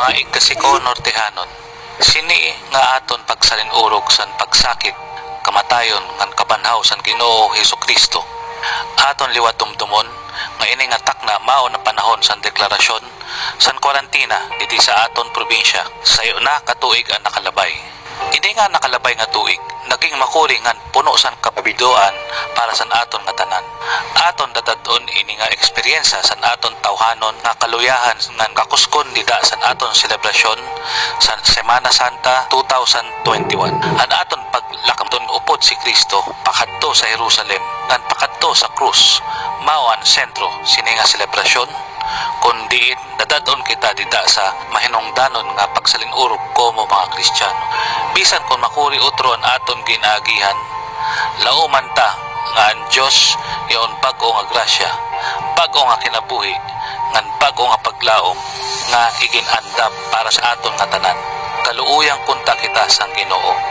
Mga igkasiko Nortehanon, sini nga aton pagsalinurog san pagsakit, kamatayon ngan kabanhaw san Ginoo Hesukristo. Aton liwat dumdumon nga ini nga takna mao na panahon san deklarasyon san kwarantina diti sa aton probinsya. Sayo na katuig ang nakalabay. Ini nga nakalabay nga tuig, naging makuri ngan puno san kapabidoan para san aton nga tanan. Aton dadadon ini nga eksperyensya san aton tawhanon nga kaluyahan ngan kakuskon dida san aton selebrasyon san Semana Santa 2021. An aton paglakamton upod si Kristo pakadto sa Jerusalem ngan pakadto sa krus mao ang sentro sini nga selebrasyon. Kundi dadadon kita dida sa mahinungdanon nga pagsalinurog komo mga Kristiyano. Bisan kung makuri utro ang aton ginaagihan, lauman ta nga ang Diyos yaon bag-o nga grasya, bag-o nga kinabuhi, ngan bag-o nga paglaom nga iginandam para sa aton nga tanan. Kaluuyang punta kita sang Ginoo.